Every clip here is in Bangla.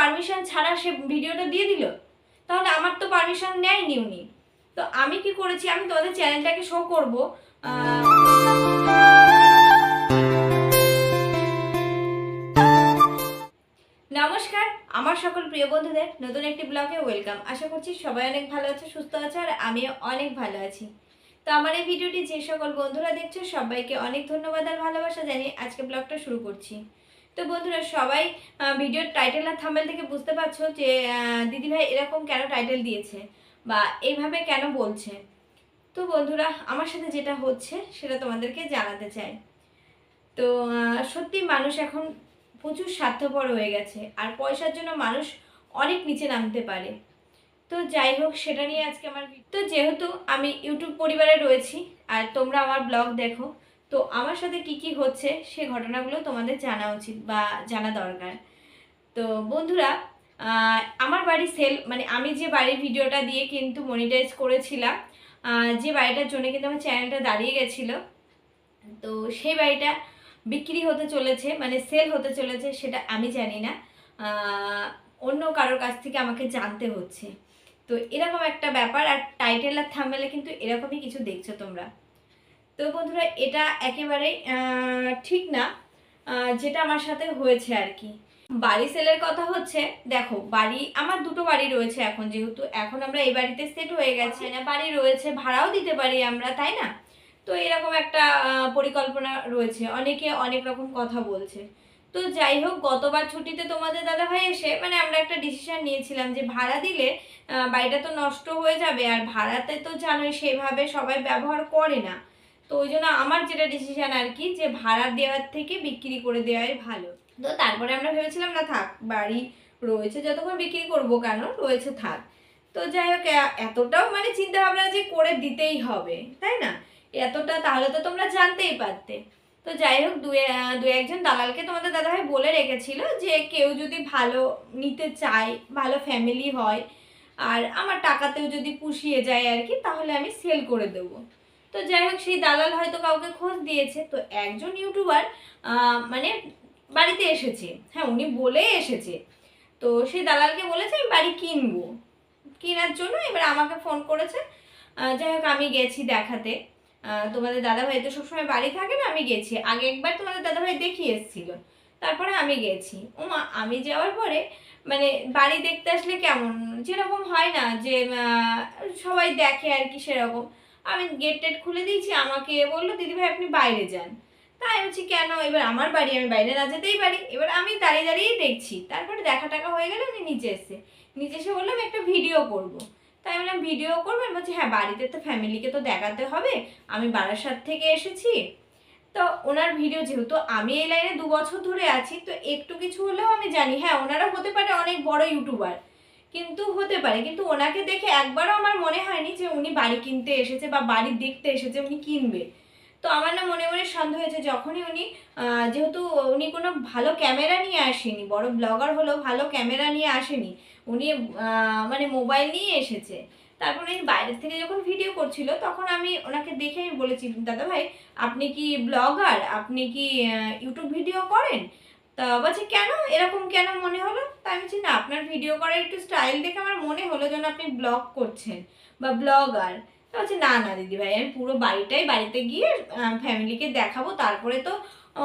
পারমিশন ছাড়া সে ভিডিওটা দিয়ে দিল? তাহলে আমার তো পারমিশন নেয়নি উনি। তো আমি কি করেছি, আমি তোমাদের চ্যানেলটাকে শো করবো। নমস্কার আমার সকল প্রিয় বন্ধুদের নতুন একটি ব্লগে ওয়েলকাম। আশা করছি সবাই অনেক ভালো আছে, সুস্থ আছে, আর আমিও অনেক ভালো আছি। তো আমার এই ভিডিওটি যে সকল বন্ধুরা দেখছো সবাইকে অনেক ধন্যবাদ আর ভালোবাসা জানিয়ে আজকে ব্লগটা শুরু করছি। তো বন্ধুরা, সবাই ভিডিওর টাইটেল আর থাম্বনেল থেকে বুঝতে পারছো যে দিদিভাই এরকম কেন টাইটেল দিয়েছে বা এইভাবে কেন বলছে। তো বন্ধুরা, আমার সাথে যেটা হচ্ছে সেটা তোমাদেরকে জানাতে চাই। তো সত্যি মানুষ এখন প্রচুর স্বার্থপর হয়ে গেছে, আর পয়সার জন্য মানুষ অনেক নিচে নামতে পারে। তো যাই হোক, সেটা নিয়ে আজকে আমার তো যেহেতু আমি ইউটিউব পরিবারে রয়েছি আর তোমরা আমার ব্লগ দেখো, তো আমার সাথে কি কি হচ্ছে সে ঘটনাগুলো তোমাদের জানা উচিত বা জানা দরকার। তো বন্ধুরা, আমার বাড়ি সেল, মানে আমি যে বাড়ির ভিডিওটা দিয়ে কিন্তু মনিটাইজ করেছিলাম, যে বাড়িটার জন্য কিন্তু আমার চ্যানেলটা দাঁড়িয়ে গেছিলো, তো সেই বাড়িটা বিক্রি হতে চলেছে, মানে সেল হতে চলেছে, সেটা আমি জানি না, অন্য কারোর কাছ থেকে আমাকে জানতে হচ্ছে। তো এরকম একটা ব্যাপার, আর টাইটেল আর থাম্বনেলে কিন্তু এরকমই কিছু দেখছো তোমরা। তো বন্ধুরা, এটা একেবারেই ঠিক না যেটা আমার সাথে হয়েছে আর কি। বাড়ি সেলের কথা হচ্ছে, দেখো বাড়ি আমার দুটো বাড়ি রয়েছে এখন, যেহেতু এখন আমরা এই বাড়িতে সেট হয়ে গেছি না, বাড়ি রয়েছে, ভাড়াও দিতে পারি আমরা, তাই না? তো এরকম একটা পরিকল্পনা রয়েছে, অনেকে অনেক রকম কথা বলছে। তো যাই হোক, গতবার ছুটিতে তোমাদের দাদাভাই এসে মানে আমরা একটা ডিসিশন নিয়েছিলাম যে ভাড়া দিলে বাড়িটা তো নষ্ট হয়ে যাবে, আর ভাড়াতে তো জানোই সেভাবে সবাই ব্যবহার করে না। তো ওই জন্য আমার যেটা ডিসিশন আর কি, যে ভাড়া দেওয়ার থেকে বিক্রি করে দেওয়াই ভালো। তো তারপরে আমরা ভেবেছিলাম না, থাক, বাড়ি রয়েছে যতক্ষণ বিক্রি করবো কেন, রয়েছে থাক। তো যাই হোক, এতটাও মানে চিন্তা ভাবনা যে করে দিতেই হবে, তাই না? এতটা তাহলে তো তোমরা জানতেই পারতে। তো যাই হোক, দু একজন দালালকে তোমাদের দাদাভাই বলে রেখেছিল যে কেউ যদি ভালো নিতে চায়, ভালো ফ্যামিলি হয়, আর আমার টাকাতেও যদি পুষিয়ে যায় আর কি, তাহলে আমি সেল করে দেবো। তো যাই হোক, সেই দালাল হয়তো কাউকে খোঁজ দিয়েছে। তো একজন ইউটিউবার মানে বাড়িতে এসেছে, হ্যাঁ উনি বলে এসেছে। তো সেই দালালকে বলেছে আমি বাড়ি কিনবো, কেনার জন্য এবার আমাকে ফোন করেছে। যাই হোক, আমি গেছি দেখাতে। তোমাদের দাদাভাই তো সবসময় বাড়ি থাকে না, আমি গেছি আগে একবার, তোমাদের দাদাভাই দেখিয়ে এসেছিল, তারপরে আমি গেছি। ওমা, আমি যাওয়ার পরে মানে বাড়ি দেখতে আসলে কেমন যেরকম হয় না যে সবাই দেখে আর কি, সেরকম। আমি গেট টেট খুলে দিয়েছি, আমাকে বললো দিদিভাই আপনি বাইরে যান। তাই আমি বলছি কেন, এবার আমার বাড়ি, আমি বাইরে না যেতেই পারি। এবার আমি দাঁড়িয়ে দাঁড়িয়েই দেখছি, তারপরে দেখা টাকা হয়ে গেলে উনি নিচে এসে বললাম একটা ভিডিও করব। তাই বললাম ভিডিও করবেন? বলছি হ্যাঁ, বাড়িতে তো ফ্যামিলিকে তো দেখাতে হবে, আমি বারাসাত থেকে এসেছি। তো ওনার ভিডিও, যেহেতু আমি এই লাইনে 2 বছর ধরে আছি, তো একটু কিছু হলেও আমি জানি। হ্যাঁ, ওনারা হতে পারে অনেক বড় ইউটিউবার, কিন্তু হতে পারে, কিন্তু ওনাকে দেখে একবারও আমার মনে হয়নি যে উনি বাড়ি কিনতে এসেছে বা বাড়ি দেখতে এসেছে, উনি কিনবে। তো আমার না মনে মনে সন্দেহ হয়েছে যখনই উনি, যেহেতু উনি কোনো ভালো ক্যামেরা নিয়ে আসেনি, বড় ব্লগার হলেও ভালো ক্যামেরা নিয়ে আসেনি, উনি মানে মোবাইল নিয়ে এসেছে। তারপর উনি বাইরের থেকে যখন ভিডিও করছিল, তখন আমি ওনাকে দেখে আমি বলেছি দাদা ভাই আপনি কি ব্লগার, আপনি কি ইউটিউব ভিডিও করেন? তা বলছে কেন, এরকম কেন মনে হলো? তা আমি বলছি না, আপনার ভিডিও করার একটু স্টাইল দেখে আমার মনে হলো যেন আপনি ব্লগ করছেন বা ব্লগার। তা বলছে না না দিদি ভাই, আমি পুরো বাড়িটাই বাড়িতে গিয়ে ফ্যামিলিকে দেখাবো, তারপরে তো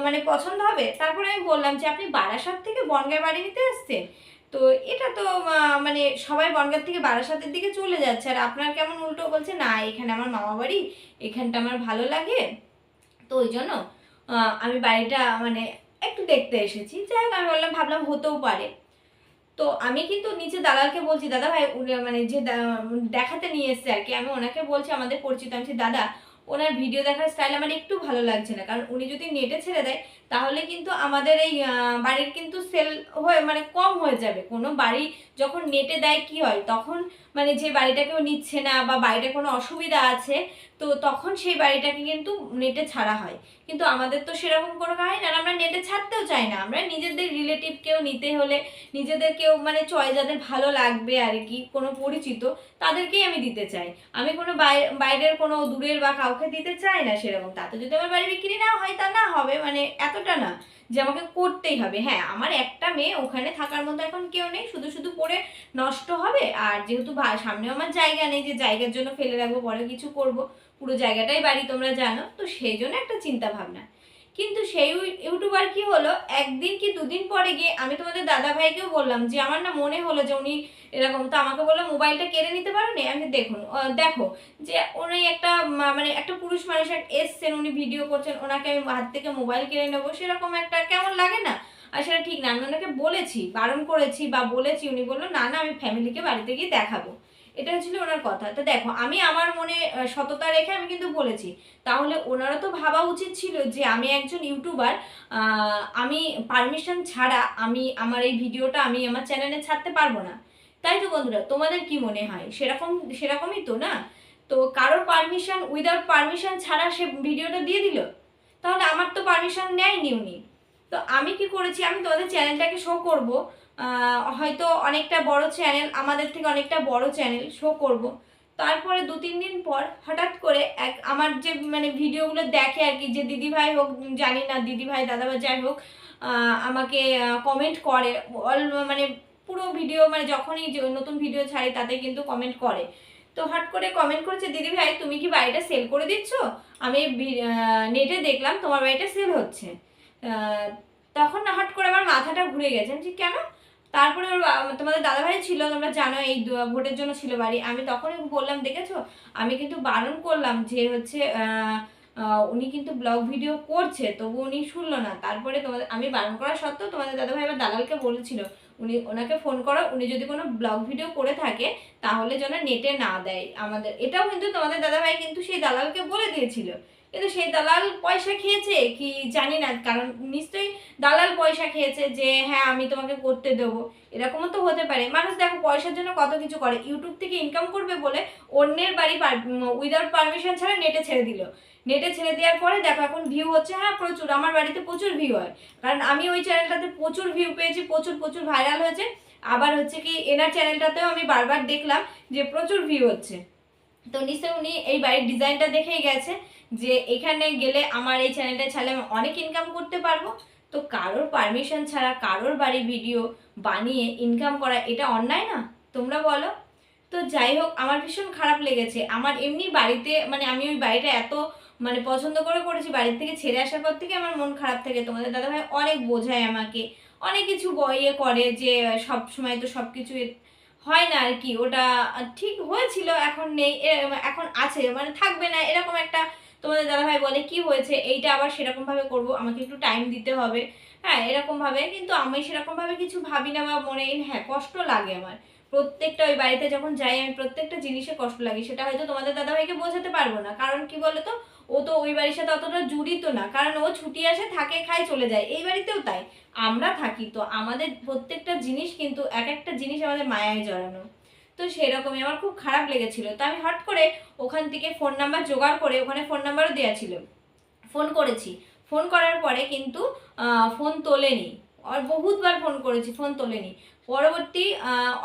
মানে পছন্দ হবে। তারপরে আমি বললাম যে আপনি বারাসাত থেকে বনগাঁ বাড়ি নিতে আসছেন, তো এটা তো মানে সবাই বনগাঁ থেকে বারাসাতের দিকে চলে যাচ্ছে, আর আপনার কেমন উল্টো বলছে না এখানে আমার মামা বাড়ি, এখানটা আমার ভালো লাগে, তো ওই জন্য আমি বাড়িটা মানে একটু দেখতে এসেছি। যাই হোক, আমি বললাম, ভাবলাম হতেও পারে। তো আমি কিন্তু নিচে দালালকে বলছি দাদা ভাই, মানে যে দেখাতে নিয়ে এসছে আর কি, আমি ওনাকে বলছি আমাদের পরিচিত, আমি দাদা ওনার ভিডিও দেখার স্টাইল আমার একটু ভালো লাগছে না, কারণ উনি যদি নেটে ছেড়ে দেয় তাহলে কিন্তু আমাদের এই বাড়ির কিন্তু সেল হয়ে মানে কম হয়ে যাবে। কোনো বাড়ি যখন নেটে দেয় কি হয়, তখন মানে যে বাড়িটা কেউ নিচ্ছে না বা বাড়িটা কোনো অসুবিধা আছে, তো তখন সেই বাড়িটাকে কিন্তু নেটে ছাড়া হয়। কিন্তু আমাদের তো সেরকম কোনো কাহিনী না, আমরা নেটে ছাড়তেও চাই না, আমরা নিজেদের রিলেটিভকেও নিতে হলে নিজেদেরকেও মানে চয় যাদের ভালো লাগবে আর কি, কোনো পরিচিত, তাদেরকেই আমি দিতে চাই। আমি কোনো বাইরের কোনো দূরের বা কাউকে কাউকে দিতে চাই না সেরকম। তাতে যদি আমার বাড়ি বিক্রি না হয় তা না হবে, মানে এতটা না যে আমাকে করতেই হবে। হ্যাঁ, আমার একটা মেয়ে, ওখানে থাকার মতো এখন কেউ নেই, শুধু শুধু পড়ে নষ্ট হবে। আর যেহেতু সামনেও আমার জায়গা নেই যে জায়গার জন্য ফেলে রাখবো, পরে কিছু করব, পুরো জায়গাটাই বাড়ি তোমরা জানো, তো সেই জন্য একটা চিন্তা ভাবনা। কিন্তু সেই ইউটিউবার কি হলো, একদিন কি দুদিন পরে গিয়ে আমি তোমাদের দাদা ভাইকেও বললাম যে আমার না মনে হলো যে উনি এরকম, তো আমাকে বললো মোবাইলটা কেড়ে নিতে পারো নি। আমি দেখুন দেখো যে উনি একটা মানে একটা পুরুষ মানুষ এসছেন, উনি ভিডিও করছেন, ওনাকে আমি হাত থেকে মোবাইল কেড়ে নেবো, সেরকম একটা কেমন লাগে না? আর সেটা ঠিক না। আমি ওনাকে বলেছি, বারণ করেছি বা বলেছি, উনি বললো না না আমি ফ্যামিলিকে বাড়িতে গিয়ে দেখাবো। এটা হচ্ছিল ওনার কথা। তো দেখো, আমি আমার মনে সততা রেখে আমি কিন্তু বলেছি, তাহলে ওনারও তো ভাবা উচিত ছিল যে আমি একজন ইউটিউবার, আমি পারমিশন ছাড়া আমি আমার এই ভিডিওটা আমি আমার চ্যানেলে ছাড়তে পারবো না। তাই তো বন্ধুরা, তোমাদের কি মনে হয়? সেরকমই তো না? তো কারোর পারমিশন, উইদাউট পারমিশন ছাড়া সে ভিডিওটা দিয়ে দিল, তাহলে আমার তো পারমিশন নেয়নি উনি। তো আমি কি করেছি, আমি তোমাদের চ্যানেলটাকে শো করব, হয়তো অনেকটা বড় চ্যানেল, আমাদের থেকে অনেকটা বড় চ্যানেল শো করব। তারপরে 2-3 দিন পর হঠাৎ করে আমার যে মানে ভিডিওগুলো দেখে আর কি, যে দিদিভাই হোক, জানি না দিদিভাই দাদাভাই যাই হোক, আমাকে কমেন্ট করে মানে পুরো ভিডিও, মানে যখনই নতুন ভিডিও ছাড়ি তাতে কিন্তু কমেন্ট করে। তো হট করে কমেন্ট করেছে, দিদিভাই তুমি কি বাড়িটা সেল করে দিচ্ছ? আমি নেটে দেখলাম তোমার বাড়িটা সেল হচ্ছে। তখন না হট করে আমার মাথাটা ঘুরে গেছে যে কেন। তারপরে তোমাদের দাদাভাই ছিল, তোমরা জানো, এই ভোটের জন্য ছিল বাড়ি। আমি তখনই বললাম, দেখেছো আমি কিন্তু বারণ করলাম যে হচ্ছে উনি কিন্তু ব্লগ ভিডিও করছে, তবু উনি শুনলো না। তারপরে তোমাদের আমি বারণ করা সত্ত্বেও তোমাদের দাদাভাই আবার দালালকে বলেছিল, ওনাকে ফোন করো, উনি যদি কোনো ব্লগ ভিডিও করে থাকে তাহলে যেন নেটে না দেয় আমাদের। এটাও কিন্তু তোমাদের দাদাভাই কিন্তু সেই দালালকে বলে দিয়েছিল, কিন্তু সেই দালাল পয়সা খেয়েছে কি জানি না, কারণ নিশ্চয়ই দালাল পয়সা খেয়েছে যে হ্যাঁ আমি তোমাকে করতে দেবো, এরকমও তো হতে পারে। মানুষ দেখো পয়সার জন্য কত কিছু করে, ইউটিউব থেকে ইনকাম করবে বলে অন্যের বাড়ি উইদাউট পারমিশন ছাড়া নেটে ছেড়ে দিল। নেটে ছেড়ে দেওয়ার পরে দেখো এখন ভিউ হচ্ছে, হ্যাঁ প্রচুর, আমার বাড়িতে প্রচুর ভিউ হয়, কারণ আমি ওই চ্যানেলটাতে প্রচুর ভিউ পেয়েছি, প্রচুর প্রচুর ভাইরাল হয়েছে। আবার হচ্ছে কি এনার চ্যানেলটাতেও আমি বারবার দেখলাম যে প্রচুর ভিউ হচ্ছে। তো নিশ্চয়ই উনি এই বাড়ির ডিজাইনটা দেখেই গেছে যে এখানে গেলে আমার এই চ্যানেলটা ছাড়লে আমি অনেক ইনকাম করতে পারবো। তো কারোর পারমিশন ছাড়া কারোর বাড়ি ভিডিও বানিয়ে ইনকাম করা, এটা অন্যায় না? তোমরা বলো। তো যাই হোক, আমার ভীষণ খারাপ লেগেছে। আমার এমনি বাড়িতে মানে আমি ওই বাড়িটা এত মানে পছন্দ করে করেছি, বাড়ির থেকে ছেড়ে আসার পর থেকে আমার মন খারাপ থাকে। তোমাদের দাদাভাই অনেক বোঝায় আমাকে, অনেক কিছু ইয়ে করে যে সব সময় তো সব কিছু হয় না আর কি। ওটা ঠিক হয়েছিল, এখন নেই, এখন আছে মানে থাকবে না, এরকম একটা। তোমাদের দাদাভাই বলে কি হয়েছে, এইটা আবার সেরকম ভাবে করবো, আমাকে একটু টাইম দিতে হবে, হ্যাঁ এরকম ভাবে। কিন্তু আমি সেরকম ভাবে কিছু ভাবি না বা মনে, হ্যাঁ কষ্ট লাগে আমার প্রত্যেকটা, ওই বাড়িতে যখন যাই আমি প্রত্যেকটা জিনিসে কষ্ট লাগে। সেটা হয়তো তোমাদের দাদাভাইকে বোঝাতে পারবো না, কারণ কি বলতো, ও তো ওই বাড়ির সাথে অতটা জড়িত না, কারণ ও ছুটি আসে, থাকে, খায়, চলে যায়। এই বাড়িতেও তাই আমরা থাকি, তো আমাদের প্রত্যেকটা জিনিস কিন্তু এক একটা জিনিস আমাদের মায়ায় জড়ানো। তো সেরকমই আমার খুব খারাপ লেগেছিল। তো আমি হট করে ওখান থেকে ফোন নাম্বার জোগাড় করে, ওখানে ফোন নাম্বারও দেওয়া ছিল, ফোন করেছি। ফোন করার পরে কিন্তু ফোন তোলেনি। আর বহুতবার ফোন করেছি, ফোন তোলেনি। পরবর্তী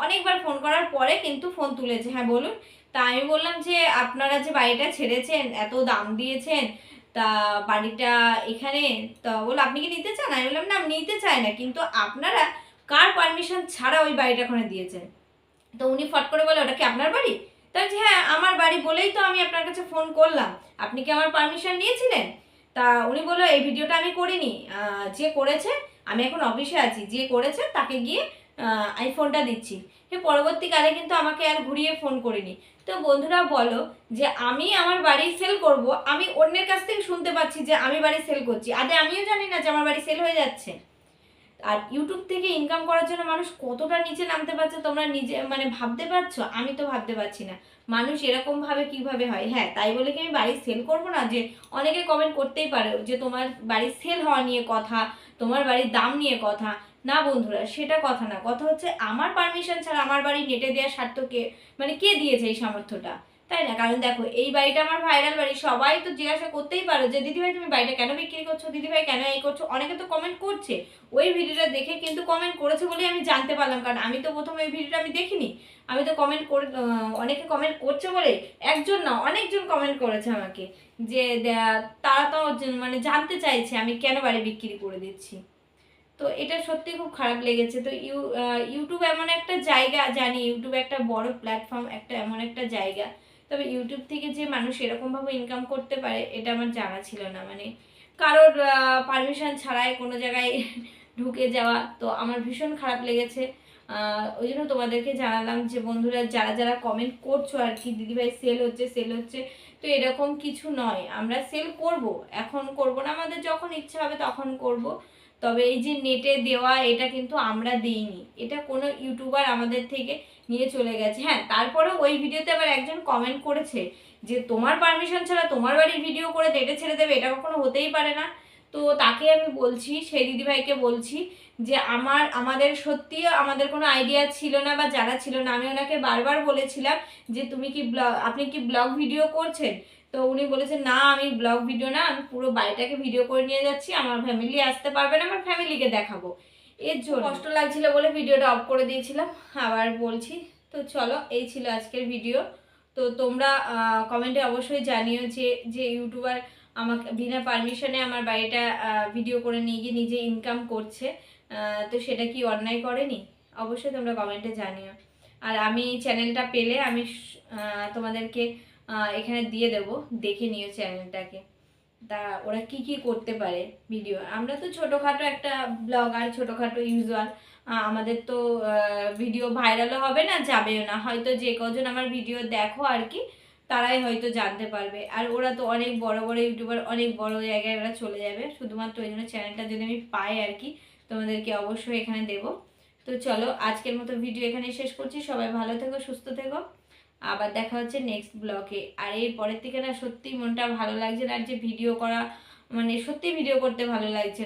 অনেকবার ফোন করার পরে কিন্তু ফোন তুলেছে। হ্যাঁ বলুন। তা আমি বললাম যে আপনারা যে বাড়িটা ছেড়েছেন, এত দাম দিয়েছেন, তা বাড়িটা এখানে, তা বললো আপনি কি নিতে চান? আমি বললাম না আমি নিতে চাই না, কিন্তু আপনারা কার পারমিশন ছাড়া ওই বাড়িটা ওখানে দিয়েছেন? তো উনি ফট করে বলে ওটা কি আপনার বাড়ি? তাই হ্যাঁ আমার বাড়ি বলেই তো আমি আপনার কাছে ফোন করলাম, আপনি কি আমার পারমিশন নিয়েছিলেন? তা উনি বললো এই ভিডিওটা আমি করিনি, যে করেছে, আমি এখন অফিসে আছি, যে করেছে তাকে গিয়ে আমি ফোনটা দিচ্ছি। পরবর্তীকালে কিন্তু আমাকে আর ঘুরিয়ে ফোন করিনি। তো বন্ধুরা বলো যে আমি আমার বাড়ি সেল করব, আমি অন্যের কাছ থেকে শুনতে পাচ্ছি যে আমি বাড়ি সেল করছি, আদে আমিও জানি না যে আমার বাড়ি সেল হয়ে যাচ্ছে। আর ইউটিউব থেকে ইনকাম করার জন্য মানুষ কতটা নিচে নামতে পারছে তোমরা নিজে মানে ভাবতে পারছো? আমি তো ভাবতে পারছি না মানুষ এরকম ভাবে কিভাবে হয়। হ্যাঁ তাই বলে কি আমি বাড়ি সেল করবো না? যে অনেকে কমেন্ট করতেই পারে যে তোমার বাড়ি সেল হওয়া নিয়ে কথা, তোমার বাড়ির দাম নিয়ে কথা। না বন্ধুরা, সেটা কথা না, কথা হচ্ছে আমার পারমিশন ছাড়া আমার বাড়ি নেটে দেওয়ার স্বার্থ কে, মানে কে দিয়েছে এই সামর্থ্যটা, তাই না? কারণ দেখো এই বাড়িটা আমার ভাইরাল বাড়ি, সবাই তো জিজ্ঞাসা করতেই পারো যে দিদিভাই তুমি বাড়িটা কেন বিক্রি করছো, দিদিভাই কেন এই করছো, অনেকে তো কমেন্ট করছে। ওই ভিডিওটা দেখে কিন্তু কমেন্ট করেছে বলেই আমি জানতে পারলাম, কারণ আমি তো প্রথমে ওই ভিডিওটা আমি দেখিনি, আমি তো কমেন্ট করে অনেকে কমেন্ট করছে বলে, একজন না অনেকজন কমেন্ট করেছে আমাকে যে তারা তো মানে জানতে চাইছে আমি কেন বাড়ি বিক্রি করে দিচ্ছি। তো এটা সত্যি খুব খারাপ লেগেছে। তো ইউটিউব এমন একটা জায়গা, জানি ইউটিউব একটা বড় প্ল্যাটফর্ম, একটা এমন একটা জায়গা, তবে ইউটিউব থেকে যে মানুষ এরকমভাবে ইনকাম করতে পারে এটা আমার জানা ছিল না। মানে কারোর পারমিশন ছাড়াই কোনো জায়গায় ঢুকে যাওয়া, তো আমার ভীষণ খারাপ লেগেছে। ওই জন্য তোমাদেরকে জানালাম যে বন্ধুরা যারা যারা কমেন্ট করছো আর কি, দিদিভাই সেল হচ্ছে সেল হচ্ছে, তো এরকম কিছু নয়। আমরা সেল করব, এখন করব না, আমাদের যখন ইচ্ছা হবে তখন করব। তবে এই যে নেটে দেওয়া এটা কিন্তু আমরা দিইনি, এটা কোনো ইউটিউবার আমাদের থেকে নিয়ে চলে গেছে। হ্যাঁ, তারপরে ওই ভিডিওতে আবার একজন কমেন্ট করেছে যে তোমার পারমিশন ছাড়া তোমার বাড়ির ভিডিও করে নেটে ছেড়ে দেবে, এটা কখনো হতেই পারে না। তো তাকে আমি বলছি, সেই দিদিভাইকে বলছি যে আমাদের সত্যি আমাদের কোনো আইডিয়া ছিল না বা জানা ছিল না। আমি ওনাকে বারবার বলেছিলাম যে আপনি কি ব্লগ ভিডিও করছেন? তো উনি বলেছেন না আমি ব্লগ ভিডিও না, আমি পুরো বাড়িটাকে ভিডিও করে নিয়ে যাচ্ছি, আমার ফ্যামিলি আসতে পারবে না, আমার ফ্যামিলিকে দেখাবো। এর জন্য কষ্ট লাগছিল বলে ভিডিওটা অফ করে দিয়েছিলাম, আবার বলছি। তো চলো, এই ছিল আজকের ভিডিও। তো তোমরা কমেন্টে অবশ্যই জানিও যে যে ইউটিউবার আমাকে বিনা পারমিশনে আমার বাড়িটা ভিডিও করে নিয়ে গিয়ে নিজে ইনকাম করছে, তো সেটা কি অন্যায় করেনি? অবশ্যই তোমরা কমেন্টে জানিও। আর আমি চ্যানেলটা পেলে আমি তোমাদেরকে এখানে দিয়ে দেব, দেখে নিও চ্যানেলটাকে। তা ওরা কি কি করতে পারে ভিডিও। আমরা তো ছোটোখাটো একটা ব্লগার, ছোটোখাটো ইউজার, আমাদের তো ভিডিও ভাইরালও হবে না, যাবেও না। হয়তো যে কজন আমার ভিডিও দেখো আর কি, তারাই হয়তো জানতে পারবে। আর ওরা তো অনেক বড় বড় ইউটিউবার, অনেক বড় জায়গায় ওরা চলে যাবে। শুধুমাত্র ওই জন্য চ্যানেলটা যদি আমি পাই আর কি, তোমাদেরকে অবশ্যই এখানে দেব। তো চলো, আজকের মতো ভিডিও এখানে শেষ করছি। সবাই ভালো থেকো, সুস্থ থেকো, আবার দেখা হচ্ছে নেক্সট ব্লগে। আর এর পরের থেকে না সত্যি মনটা ভালো লাগছে না, আর যে ভিডিও করা মানে সত্যি ভিডিও করতে ভালো লাগছে।